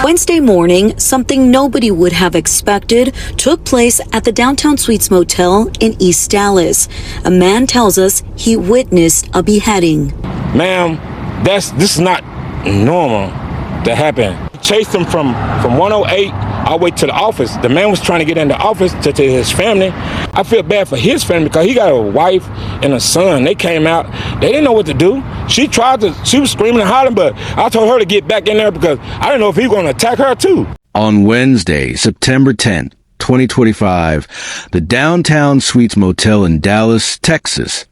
Wednesday morning, something nobody would have expected took place at the Downtown Suites Motel in East Dallas. A man tells us he witnessed a beheading. Ma'am, this is not normal to happen. Chased him from 108 all the way to the office. The man was trying to get in the office to his family. I feel bad for his family because he got a wife and a son. They came out. They didn't know what to do. She was screaming and hollering, but I told her to get back in there because I didn't know if he was going to attack her too. On Wednesday, September 10th, 2025, the Downtown Suites Motel in Dallas, Texas,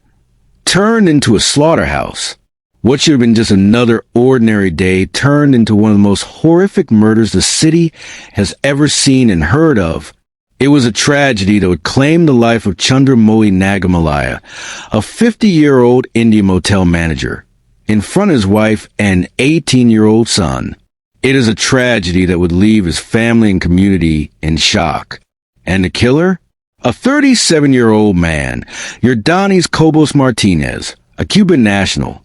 turned into a slaughterhouse. What should have been just another ordinary day turned into one of the most horrific murders the city has ever seen and heard of. It was a tragedy that would claim the life of Chandra Nagamallaiah, a 50-year-old Indian motel manager, in front of his wife and 18-year-old son. It is a tragedy that would leave his family and community in shock. And the killer? A 37-year-old man, Yordanis Cobos Martinez, a Cuban national,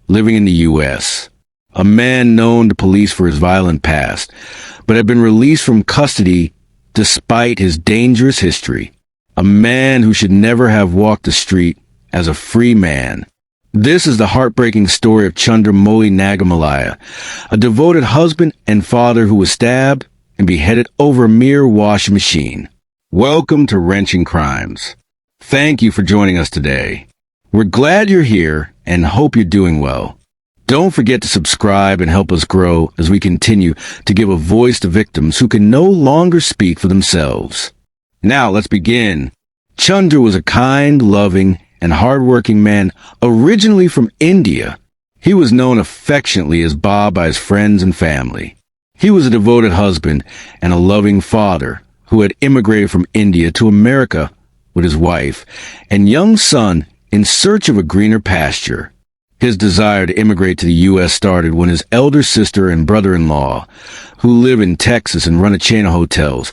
living in the U.S., a man known to police for his violent past, but had been released from custody despite his dangerous history, a man who should never have walked the street as a free man. This is the heartbreaking story of Chandramouli Nagamallaiah, a devoted husband and father who was stabbed and beheaded over a mere washing machine. Welcome to Wrenching Crimes. Thank you for joining us today. We're glad you're here and hope you're doing well. Don't forget to subscribe and help us grow as we continue to give a voice to victims who can no longer speak for themselves. Now let's begin. Chandra was a kind, loving, and hardworking man originally from India. He was known affectionately as Bob by his friends and family. He was a devoted husband and a loving father who had immigrated from India to America with his wife and young son in search of a greener pasture. His desire to immigrate to the U.S. started when his elder sister and brother-in-law, who live in Texas and run a chain of hotels,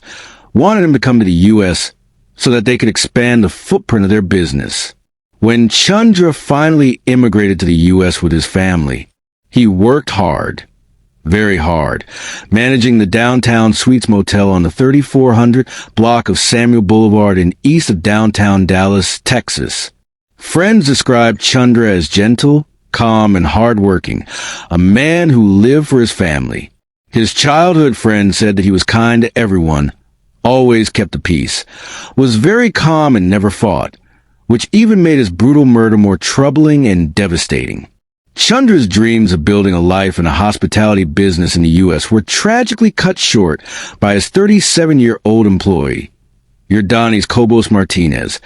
wanted him to come to the U.S. so that they could expand the footprint of their business. When Chandra finally immigrated to the U.S. with his family, he worked hard, very hard, managing the Downtown Suites Motel on the 3400 block of Samuel Boulevard in east of downtown Dallas, Texas. Friends described Chandra as gentle, calm, and hardworking, a man who lived for his family. His childhood friends said that he was kind to everyone, always kept the peace, was very calm and never fought, which even made his brutal murder more troubling and devastating. Chandra's dreams of building a life in a hospitality business in the U.S. were tragically cut short by his 37-year-old employee, Yordanis Cobos Martinez,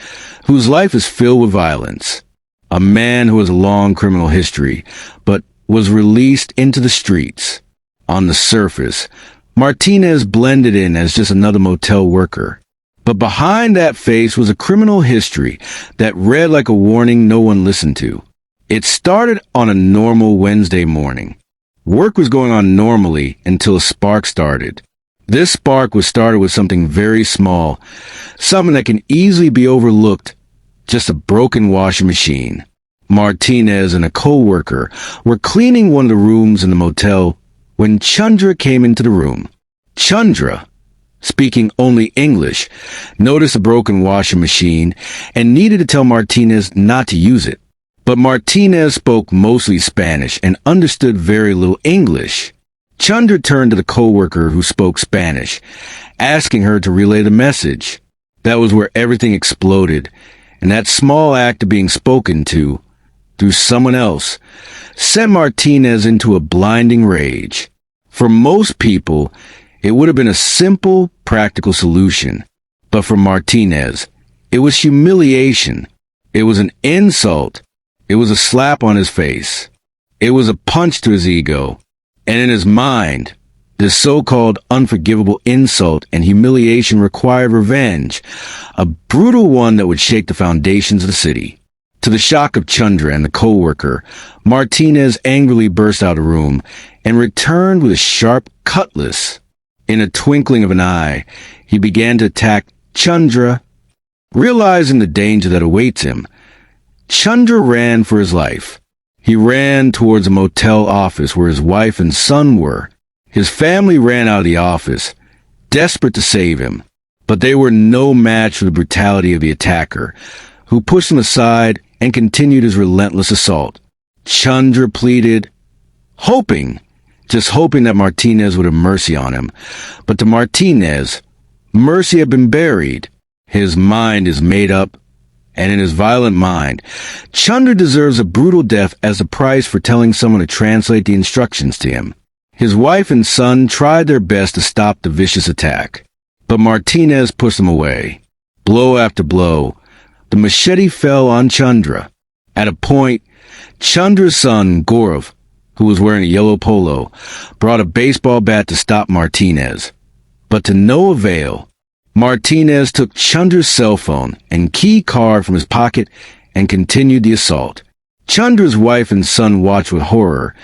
whose life is filled with violence. A man who has a long criminal history, but was released into the streets. On the surface, Martinez blended in as just another motel worker. But behind that face was a criminal history that read like a warning no one listened to. It started on a normal Wednesday morning. Work was going on normally until a spark started. This spark was started with something very small, something that can easily be overlooked, just a broken washing machine. Martinez and a co-worker were cleaning one of the rooms in the motel when Chandra came into the room. Chandra, speaking only English, noticed a broken washing machine and needed to tell Martinez not to use it. But Martinez spoke mostly Spanish and understood very little English. Chandra turned to the co-worker who spoke Spanish, asking her to relay the message. That was where everything exploded, and that small act of being spoken to, through someone else, sent Martinez into a blinding rage. For most people, it would have been a simple, practical solution. But for Martinez, it was humiliation. It was an insult. It was a slap on his face. It was a punch to his ego. And in his mind, this so-called unforgivable insult and humiliation required revenge, a brutal one that would shake the foundations of the city. To the shock of Chandra and the co-worker, Martinez angrily burst out of the room and returned with a sharp cutlass. In a twinkling of an eye, he began to attack Chandra. Realizing the danger that awaits him, Chandra ran for his life. He ran towards a motel office where his wife and son were. His family ran out of the office, desperate to save him, but they were no match for the brutality of the attacker, who pushed him aside and continued his relentless assault. Chandra pleaded, just hoping that Martinez would have mercy on him. But to Martinez, mercy had been buried. His mind is made up, and in his violent mind, Chandra deserves a brutal death as a price for telling someone to translate the instructions to him. His wife and son tried their best to stop the vicious attack, but Martinez pushed them away. Blow after blow, the machete fell on Chandra. At a point, Chandra's son, Gaurav, who was wearing a yellow polo, brought a baseball bat to stop Martinez. But to no avail. Martinez took Chandra's cell phone and key card from his pocket and continued the assault. Chandra's wife and son watched with horror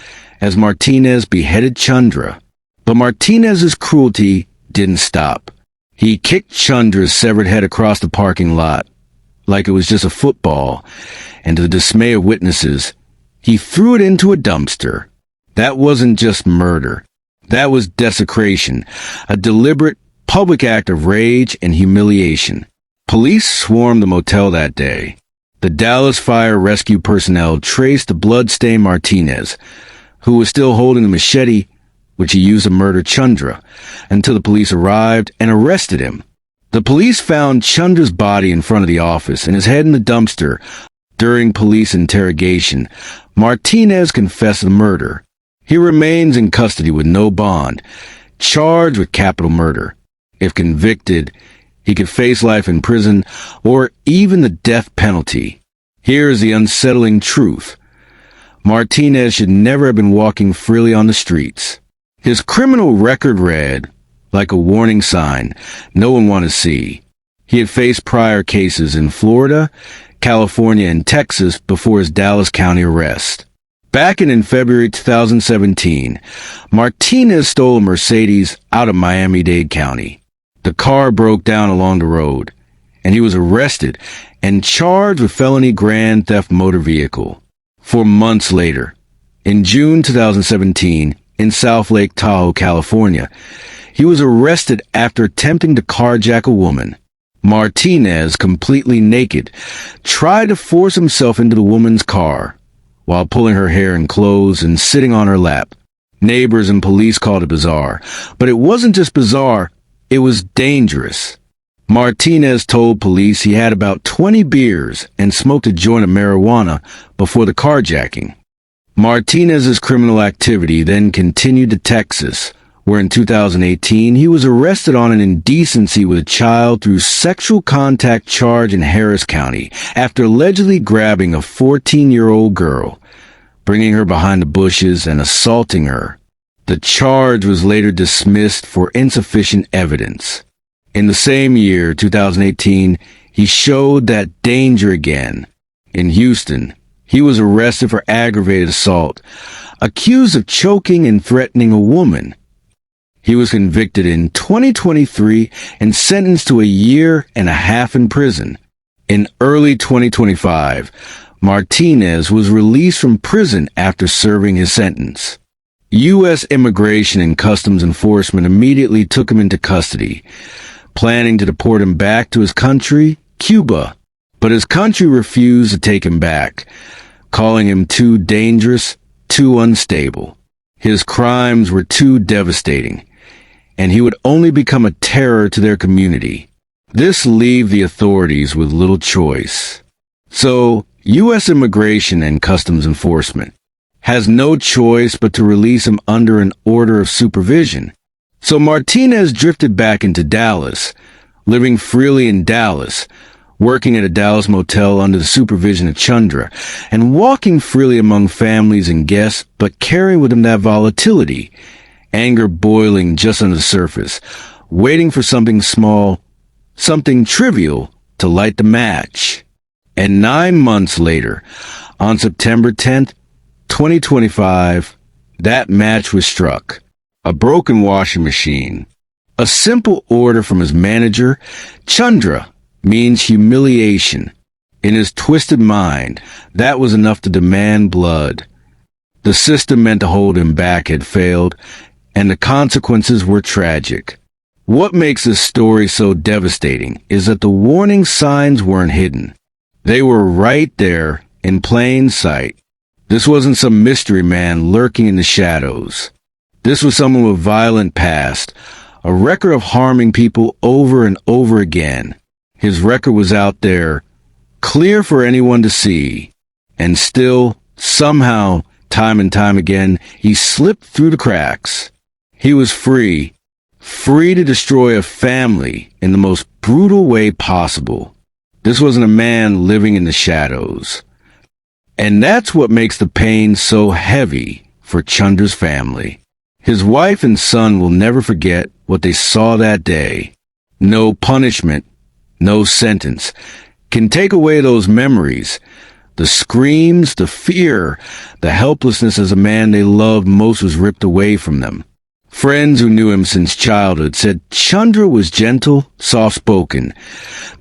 as Martinez beheaded Chandra. But Martinez's cruelty didn't stop. He kicked Chandra's severed head across the parking lot like it was just a football, and to the dismay of witnesses, he threw it into a dumpster. That wasn't just murder. That was desecration, a deliberate public act of rage and humiliation. Police swarmed the motel that day. The Dallas fire rescue personnel traced the blood-stained Martinez, who was still holding the machete, which he used to murder Chandra, until the police arrived and arrested him. The police found Chandra's body in front of the office and his head in the dumpster. During police interrogation, Martinez confessed the murder. He remains in custody with no bond, charged with capital murder. If convicted, he could face life in prison or even the death penalty. Here is the unsettling truth. Martinez should never have been walking freely on the streets. His criminal record read, like a warning sign no one wanted to see. He had faced prior cases in Florida, California, and Texas before his Dallas County arrest. Back in February 2017, Martinez stole a Mercedes out of Miami-Dade County. The car broke down along the road, and he was arrested and charged with felony grand theft motor vehicle. 4 months later, in June 2017, in South Lake Tahoe, California, he was arrested after attempting to carjack a woman. Martinez, completely naked, tried to force himself into the woman's car while pulling her hair and clothes and sitting on her lap. Neighbors and police called it bizarre, but it wasn't just bizarre, it was dangerous. Martinez told police he had about 20 beers and smoked a joint of marijuana before the carjacking. Martinez's criminal activity then continued to Texas, where in 2018 he was arrested on an indecency with a child through sexual contact charge in Harris County after allegedly grabbing a 14-year-old girl, bringing her behind the bushes and assaulting her. The charge was later dismissed for insufficient evidence. In the same year, 2018, he showed that danger again. In Houston, he was arrested for aggravated assault, accused of choking and threatening a woman. He was convicted in 2023 and sentenced to 1.5 years in prison. In early 2025, Martinez was released from prison after serving his sentence. U.S. Immigration and Customs Enforcement immediately took him into custody, planning to deport him back to his country, Cuba. But his country refused to take him back, calling him too dangerous, too unstable. His crimes were too devastating, and he would only become a terror to their community. This left the authorities with little choice. So, U.S. Immigration and Customs Enforcement has no choice but to release him under an order of supervision. So Martinez drifted back into Dallas, living freely in Dallas, working at a Dallas motel under the supervision of Chandra, and walking freely among families and guests, but carrying with him that volatility, anger boiling just under the surface, waiting for something small, something trivial, to light the match. And 9 months later, on September 10th, 2025, that match was struck. A broken washing machine. A simple order from his manager. Chandra means humiliation. In his twisted mind, that was enough to demand blood. The system meant to hold him back had failed, and the consequences were tragic. What makes this story so devastating is that the warning signs weren't hidden. They were right there in plain sight. This wasn't some mystery man lurking in the shadows. This was someone with a violent past, a record of harming people over and over again. His record was out there, clear for anyone to see. And still, somehow, time and time again, he slipped through the cracks. He was free to destroy a family in the most brutal way possible. This wasn't a man living in the shadows. And that's what makes the pain so heavy for Chandra's family. His wife and son will never forget what they saw that day. No punishment, no sentence can take away those memories. The screams, the fear, the helplessness as a man they loved most was ripped away from them. Friends who knew him since childhood said Chandra was gentle, soft-spoken,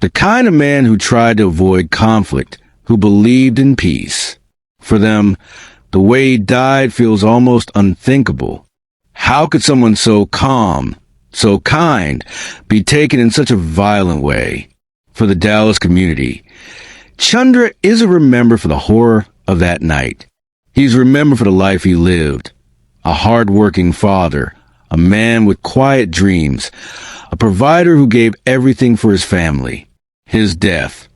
the kind of man who tried to avoid conflict, who believed in peace. For them, the way he died feels almost unthinkable. How could someone so calm, so kind, be taken in such a violent way? For the Dallas community, Chandra isn't remembered for the horror of that night. He's remembered for the life he lived. A hard-working father, a man with quiet dreams, a provider who gave everything for his family. His death,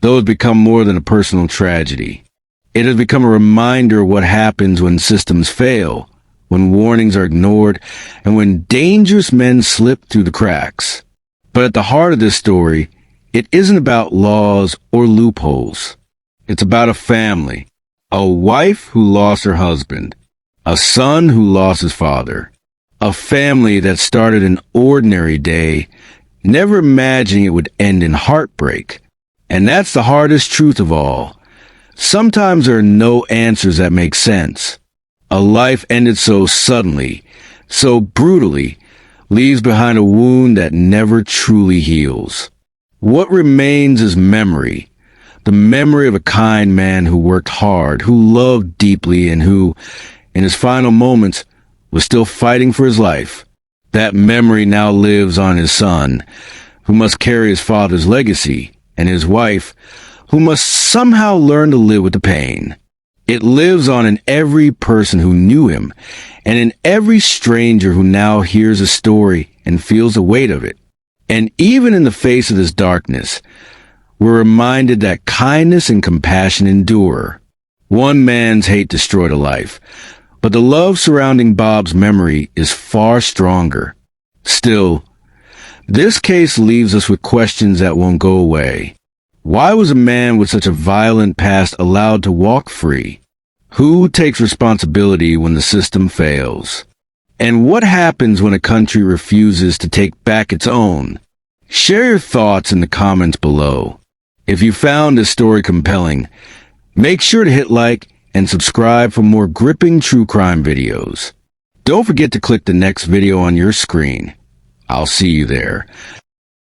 though, has become more than a personal tragedy. It has become a reminder of what happens when systems fail, when warnings are ignored, and when dangerous men slip through the cracks. But at the heart of this story, it isn't about laws or loopholes. It's about a family, a wife who lost her husband, a son who lost his father, a family that started an ordinary day, never imagining it would end in heartbreak. And that's the hardest truth of all. Sometimes there are no answers that make sense. A life ended so suddenly, so brutally, leaves behind a wound that never truly heals. What remains is memory, the memory of a kind man who worked hard, who loved deeply, and who, in his final moments, was still fighting for his life. That memory now lives on his son, who must carry his father's legacy, and his wife, who must somehow learn to live with the pain. It lives on in every person who knew him, and in every stranger who now hears a story and feels the weight of it. And even in the face of this darkness, we're reminded that kindness and compassion endure. One man's hate destroyed a life, but the love surrounding Bob's memory is far stronger. Still, this case leaves us with questions that won't go away. Why was a man with such a violent past allowed to walk free? Who takes responsibility when the system fails? And what happens when a country refuses to take back its own? Share your thoughts in the comments below. If you found this story compelling, make sure to hit like and subscribe for more gripping true crime videos. Don't forget to click the next video on your screen. I'll see you there.